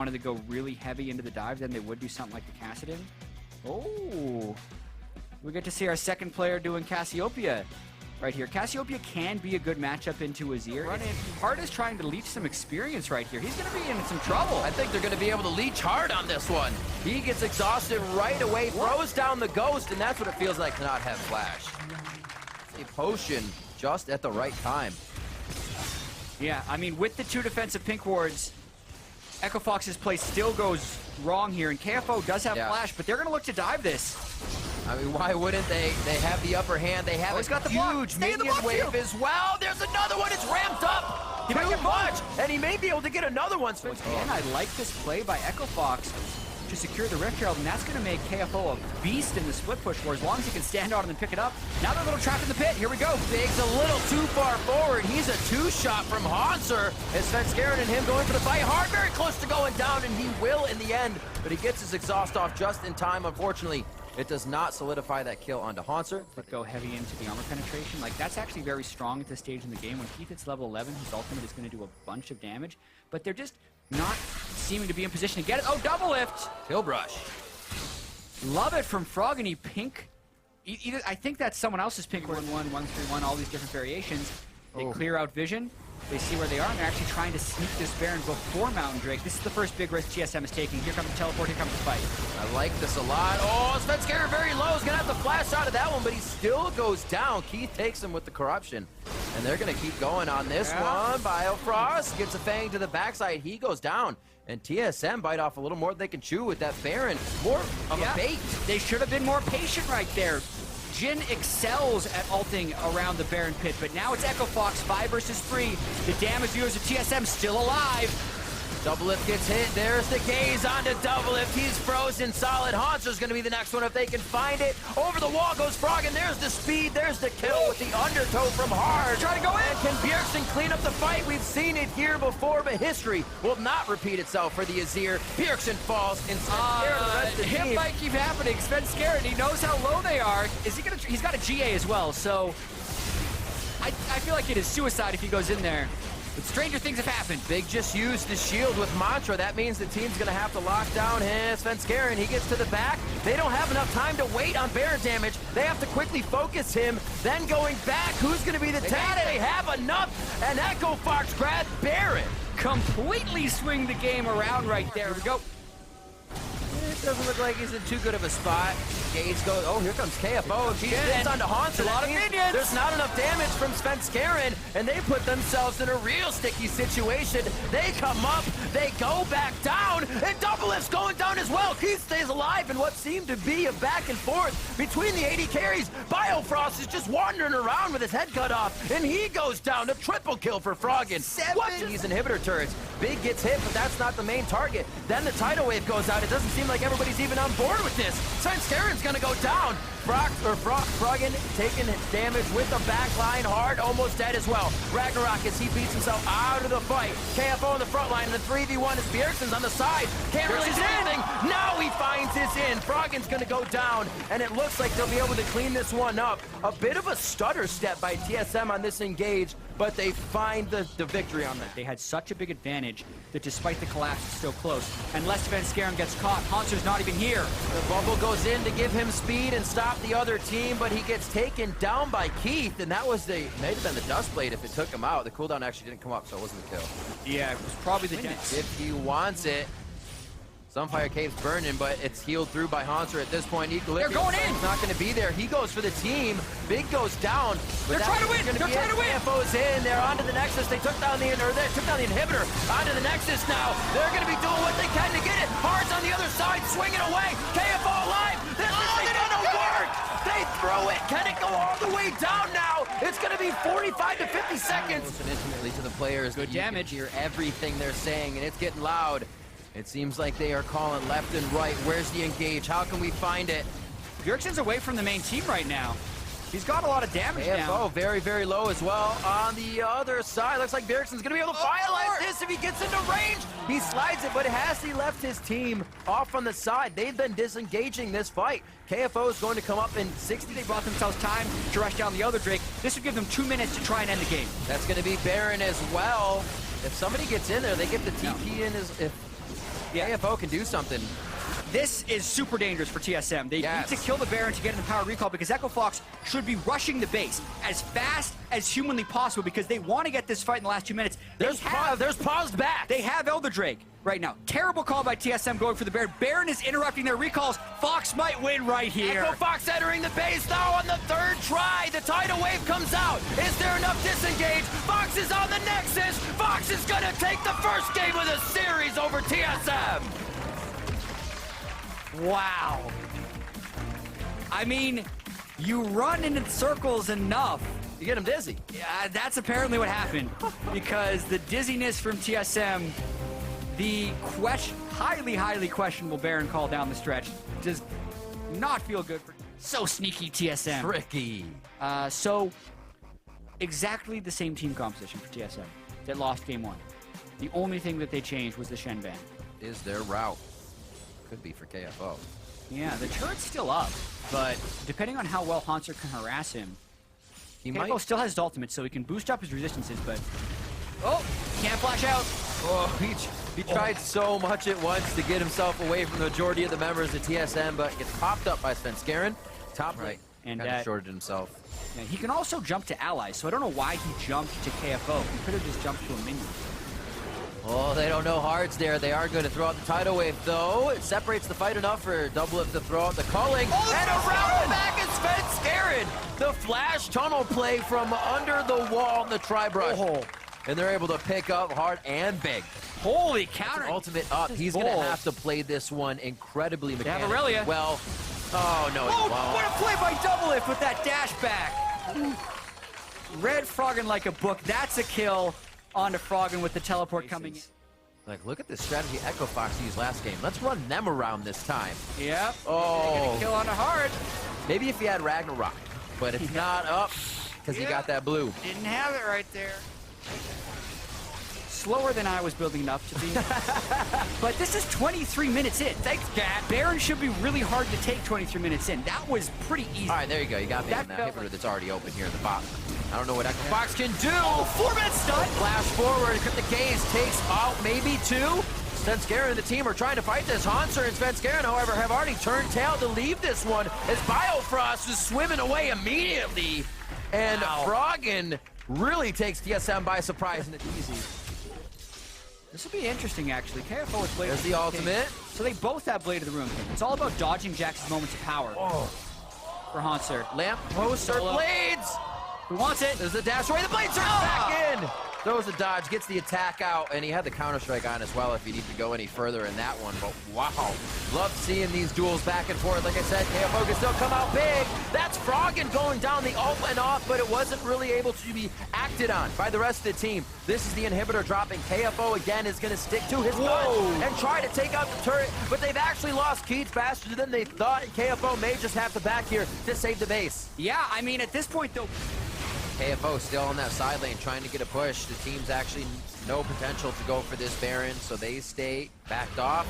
wanted to go really heavy into the dive, then they would do something like the Cassidon. Oh, we get to see our second player doing Cassiopeia right here. Cassiopeia can be a good matchup into Azir. Hard is trying to leech some experience right here. He's going to be in some trouble. I think they're going to be able to leech hard on this one. He gets exhausted right away, throws down the ghost, and that's what it feels like to not have flash. A potion just at the right time. Yeah, I mean, with the two defensive pink wards, Echo Fox's play still goes wrong here, and KFO does have flash, but they're going to look to dive this. I mean, why wouldn't they? They have the upper hand. They have a huge minion wave as well. There's another one. It's ramped up too much, and he may be able to get another one. And I like this play by Echo Fox to secure the Rift Herald, and that's going to make KFO a beast in the split push war as long as he can stand on it and pick it up. Now they're a little trapped in the pit. Here we go. Big's a little too far forward. He's a two-shot from Hanser. As Svenskeren and him going for the fight hard, very close to going down, and he will in the end, but he gets his exhaust off just in time. Unfortunately, it does not solidify that kill onto Hanser. But go heavy into the armor penetration. Like, that's actually very strong at this stage in the game. When Keith hits level 11, his ultimate is going to do a bunch of damage, but they're just not seeming to be in position to get it. Oh, double lift! Kill brush. Love it from Frog, and he pink. Either, I think that's someone else's pink 1-1, 1-3-1, all these different variations. They clear out vision. They see where they are, and they're actually trying to sneak this Baron before Mountain Drake. This is the first big risk TSM is taking. Here comes the teleport, here comes the fight. I like this a lot. Oh, Svenskeren very low. He's going to have to flash out of that one, but he still goes down. Keith takes him with the corruption, and they're going to keep going on this one. Biofrost gets a Fang to the backside. He goes down, and TSM bite off a little more than they can chew with that Baron. More of a bait. They should have been more patient right there. Jhin excels at ulting around the Baron pit, but now it's Echo Fox, 5 versus 3. The damage viewers of TSM still alive. Double lift gets hit. There's the gaze onto double lift. He's frozen solid. Hanser's going to be the next one if they can find it. Over the wall goes Frog, and there's the speed. There's the kill with the undertow from Hard. Trying to go in. And can Bjergsen clean up the fight? We've seen it here before, but history will not repeat itself for the Azir. Bjergsen falls, and him might keep happening. Svenskeren, he knows how low they are. Is he gonna? He's got a GA as well, so I feel like it is suicide if he goes in there. But stranger things have happened. Big just used the shield with Mantra. That means the team's going to have to lock down his Svenskeren. He gets to the back. They don't have enough time to wait on Baron damage. They have to quickly focus him. Then going back, who's going to be the tank? They have enough, and Echo Fox grabs Baron. Completely swing the game around right there. Here we go. It doesn't look like he's in too good of a spot. Gaze goes, oh, here comes KFO. If he spins onto Hanser, a lot of minions. There's not enough damage from Svenskeren, and they put themselves in a real sticky situation. They come up, they go back down, and double lift's going down as well. Keith stays alive in what seemed to be a back and forth between the 80 carries. Biofrost is just wandering around with his head cut off, and he goes down. A triple kill for Froggen. 7 these inhibitor turrets. Big gets hit, but that's not the main target. Then the tidal wave goes out. It doesn't seem like everybody's even on board with this. Svenskeren's gonna go down. Froggen taking damage with the back line. Hard, almost dead as well. Ragnarok as he beats himself out of the fight. KFO in the front line, and the 3v1 is Bjergsen's on the side. Can't really do anything. Now he finds his in. Froggen's gonna go down, and it looks like they'll be able to clean this one up. A bit of a stutter step by TSM on this engage, but they find the victory on that. They had such a big advantage that despite the collapse, it's still close. Unless Svenskeren gets caught, Hanser's not even here. The bubble goes in to give him speed and stop the other team, but he gets taken down by Keith, and that was may have been the dust blade if it took him out. The cooldown actually didn't come up, so it wasn't the kill. Yeah, it was probably the dance. If he wants it. Sunfire Cave's burning, but it's healed through by Hanser at this point. Equilibrium They're going in. Not going to be there. He goes for the team. Big goes down. They're trying to win. They're trying to win. KFO's in. They're onto the Nexus. They took down the inhibitor. Onto the Nexus now. They're going to be doing what they can to get it. Hard's on the other side, swinging away. KFO alive. This isn't going to work. They throw it. Can it go all the way down now? It's going to be 45 to 50 seconds. Listen intimately to the players. Good damage. You can hear everything they're saying, and it's getting loud. It seems like they are calling left and right. Where's the engage? How can we find it? Bjergsen's away from the main team right now. He's got a lot of damage now. Very, very low as well. On the other side, looks like Bjergsen's going to be able to finalize this if he gets into range. He slides it, but has he left his team off on the side? They've been disengaging this fight. KFO is going to come up in 60. They brought themselves time to rush down the other Drake. This would give them 2 minutes to try and end the game. That's going to be Baron as well. If somebody gets in there, they get the TP in as if Yeah. KFO can do something. This is super dangerous for TSM. They need to kill the Baron to get in the power recall because Echo Fox should be rushing the base as fast as humanly possible because they want to get this fight in the last 2 minutes. There's paused back. They have Elder Drake right now. Terrible call by TSM going for the Baron. Baron is interrupting their recalls. Fox might win right here. Echo Fox entering the base now on the 3rd try. The tidal wave comes out. Is there enough disengage? Fox is on the Nexus. Fox is going to take the first game of the series over TSM. Wow. I mean, you run in circles enough. You get him dizzy. Yeah, that's apparently what happened. Because the dizziness from TSM, the highly questionable Baron call down the stretch, does not feel good for so sneaky TSM. Tricky. So, exactly the same team composition for TSM that lost game 1. The only thing that they changed was the Shen ban. Is their route. Could be for KFO. Yeah, the turret's still up, but depending on how well Hanser can harass him, KFO still has his ultimate, so he can boost up his resistances, but... Oh, can't flash out. Oh, he tried so much at once to get himself away from the majority of the members of TSM, but gets popped up by Svenskeren. Top right, and kind of shorted himself. Yeah, he can also jump to allies, so I don't know why he jumped to KFO. He could have just jumped to a minion. Oh, they don't know hearts there. They are going to throw out the tidal wave, though. It separates the fight enough for Doublelift to throw out the calling. Oh, and around the back is Svenskeren. The flash tunnel play from under the wall in the tri-brush. Oh. And they're able to pick up hard and big. Holy counter. Ultimate up. He's going to have to play this one incredibly mechanically. Aurelia. Well, oh, no. Oh, what a play by Doublelift with that dash back. Red Froggen like a book. That's a kill. On to Froggen with the teleport coming in. Like, look at the strategy Echo Fox used last game. Let's run them around this time. Yep. Oh. They're gonna kill on a hard. Maybe if he had Ragnarok, but it's not up because he got that blue. Didn't have it right there. Slower than I was building up to be. But this is 23 minutes in. Thanks, Cat. Baron should be really hard to take 23 minutes in. That was pretty easy. All right, there you go. You got me on that hitter that's already open here in the bottom. I don't know what Echo Fox can do. Oh, 4-minute stun. Flash forward. Cryptic Gaze takes out maybe 2. Svenskeren and the team are trying to fight this. Hanser and Svenskeren, however, have already turned tail to leave this one as Biofrost is swimming away immediately. And Froggen really takes TSM by surprise, and it's easy. This will be interesting, actually. KFO is Blade. There's the ultimate. So they both have Blade of the Ruin King. It's all about dodging Jax's moments of power. Oh. For Hanser. Lamp poster blades. Who wants it? There's the dash away. The blades are back in. Throws a dodge, gets the attack out, and he had the counter strike on as well if you need to go any further in that one. But wow, love seeing these duels back and forth. Like I said, KFO can still come out big. That's Froggen going down the ult and off, but it wasn't really able to be acted on by the rest of the team. This is the inhibitor dropping. KFO again is going to stick to his gun and try to take out the turret, but they've actually lost Keats faster than they thought, and KFO may just have to back here to save the base. Yeah, I mean, at this point, though, KFO still on that side lane trying to get a push. The team's actually no potential to go for this Baron, so they stay backed off.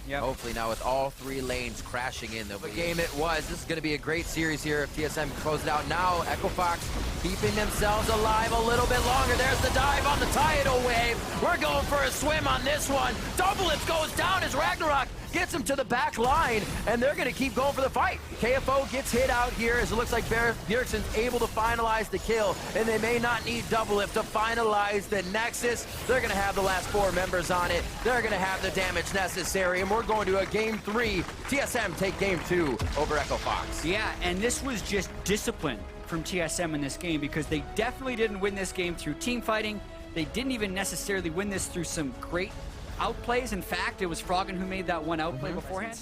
Yep. Hopefully now with all 3 lanes crashing in, the game it was. This is going to be a great series here if TSM can close it out. Now Echo Fox keeping themselves alive a little bit longer. There's the dive on the tidal wave. We're going for a swim on this one. Doublelift goes down as Ragnarok gets him to the back line, and they're going to keep going for the fight. KFO gets hit out here as it looks like Bjergsen's able to finalize the kill, and they may not need Doublelift to finalize the Nexus. They're going to have the last 4 members on it. They're going to have the damage necessary, and we're going to a game 3. TSM take game 2 over Echo Fox. Yeah, and this was just discipline from TSM in this game because they definitely didn't win this game through team fighting. They didn't even necessarily win this through some great outplays. In fact, it was Froggen who made that one outplay beforehand.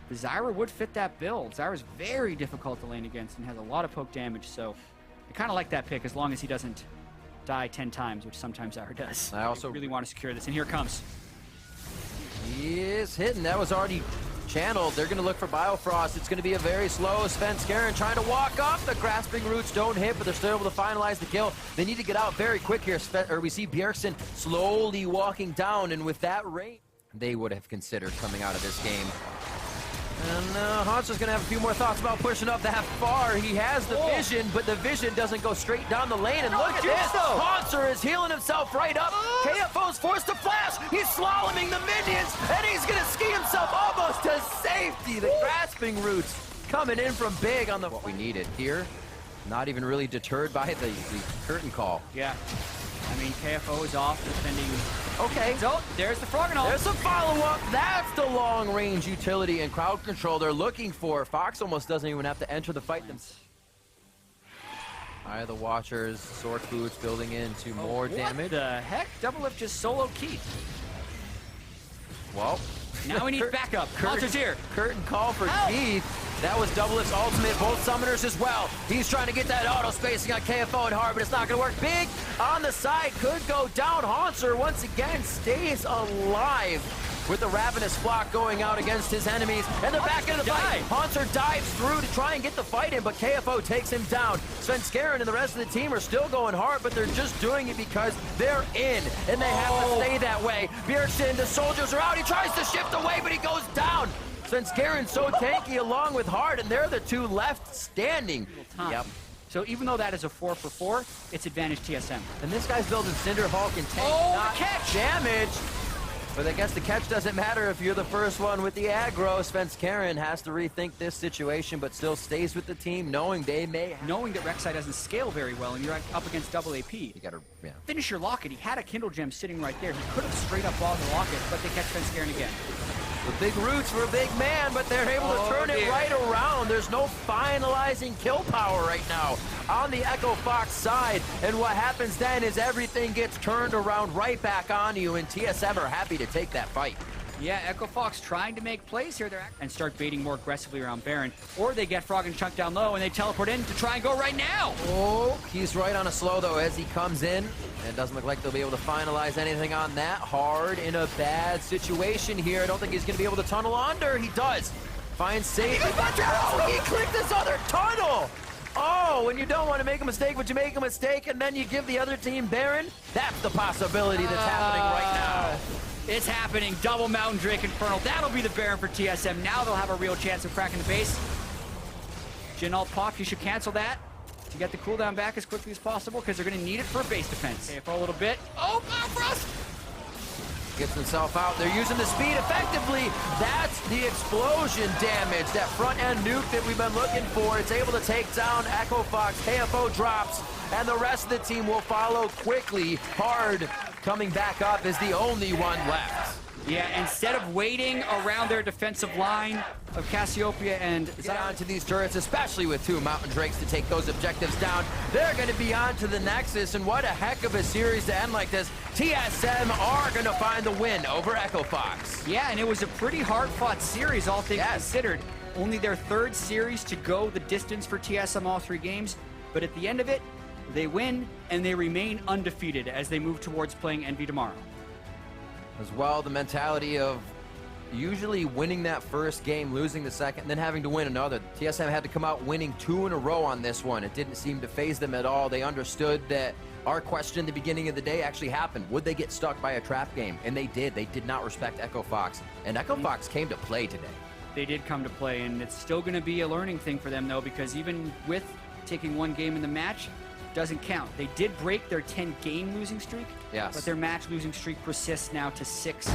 The Zyra would fit that build. Zyra's very difficult to lane against and has a lot of poke damage, so I kind of like that pick as long as he doesn't die 10 times, which sometimes Zyra does. I also really want to secure this, and here it comes. He is hitting. That was already channeled. They're going to look for Biofrost. It's going to be a very slow Svenskeren trying to walk up. The grasping roots don't hit, but they're still able to finalize the kill. They need to get out very quick here. We see Bjergsen slowly walking down, and with that rate, they would have considered coming out of this game. And Hanser's going to have a few more thoughts about pushing up that far. He has the vision, but the vision doesn't go straight down the lane. And look at this. Hanser is healing himself right up. KFO's forced to flash. He's slaloming the minions, and he's going to ski himself almost to safety. The grasping roots coming in from big on the... What we needed here. Not even really deterred by the curtain call. Yeah. I mean, KFO is off defending. Okay. So, there's the Froggenhall. There's a follow-up. That's the long-range utility and crowd control they're looking for. Fox almost doesn't even have to enter the fight themselves. Eye of the Watchers, Sword Boots building into more damage. What the heck? Doublelift just solo Keith. Well, now we need backup. Hunter's here. Curtain call for Keith. That was Doublelift's ultimate. Both summoners as well. He's trying to get that auto spacing on KFO and hard, but it's not going to work. Big on the side could go down. Hanser once again stays alive with the Ravenous Flock going out against his enemies. And they're back into the fight. Hanser dives through to try and get the fight in, but KFO takes him down. Svenskeren and the rest of the team are still going hard, but they're just doing it because they're in, and they have to stay that way. Bjergsen, the soldiers are out. He tries to shift away, but he goes down. Svenskeren so tanky along with Hard, and they're the two left standing. Yep. So even though that is a 4 for 4, it's advantage TSM. And this guy's building Cinder Hulk and tank not catch damage. But I guess the catch doesn't matter if you're the first one with the aggro. Svenskeren has to rethink this situation, but still stays with the team, knowing they may knowing that Rek'Sai doesn't scale very well, and you're up against double AP. You gotta finish your Locket. He had a Kindle Gem sitting right there. He could have straight up logged the Locket, but they catch Svenskeren again. The big roots for a big man, but they're able to turn it right around. There's no finalizing kill power right now on the Echo Fox side. And what happens then is everything gets turned around right back on you, and TSM are happy to take that fight. Yeah, Echo Fox trying to make plays here and start baiting more aggressively around Baron. Or they get Frog and Chunk down low and they teleport in to try and go right now. Oh, he's right on a slow though as he comes in. And it doesn't look like they'll be able to finalize anything on that. Hard in a bad situation here. I don't think he's going to be able to tunnel under. He does. Finds safety. He clicked this other tunnel. Oh, when you don't want to make a mistake, but you make a mistake and then you give the other team Baron. That's the possibility that's happening right now. It's happening. Double Mountain Drake Infernal. That'll be the Baron for TSM. Now they'll have a real chance of cracking the base. Jin ult pop. You should cancel that to get the cooldown back as quickly as possible because they're going to need it for base defense. Okay, for a little bit. Oh, Frost! Gets himself out. They're using the speed effectively. That's the explosion damage. That front-end nuke that we've been looking for. It's able to take down Echo Fox. KFO drops, and the rest of the team will follow quickly. Hard coming back up is the only one left. Yeah, instead of waiting around their defensive line of Cassiopeia and get onto these turrets, especially with 2 Mountain Drakes to take those objectives down, they're going to be on to the Nexus, and what a heck of a series to end like this. TSM are going to find the win over Echo Fox. Yeah, and it was a pretty hard-fought series, all things considered. Only their 3rd series to go the distance for TSM all 3 games, but at the end of it, they win, and they remain undefeated as they move towards playing Envy tomorrow. As well, the mentality of usually winning that first game, losing the second, then having to win another. TSM had to come out winning 2 in a row on this one. It didn't seem to faze them at all. They understood that our question at the beginning of the day actually happened. Would they get stuck by a trap game? And they did. They did not respect Echo Fox. And Echo Fox came to play today. They did come to play, and it's still going to be a learning thing for them, though, because even with taking 1 game in the match, doesn't count. They did break their 10-game losing streak, but their match losing streak persists now to 6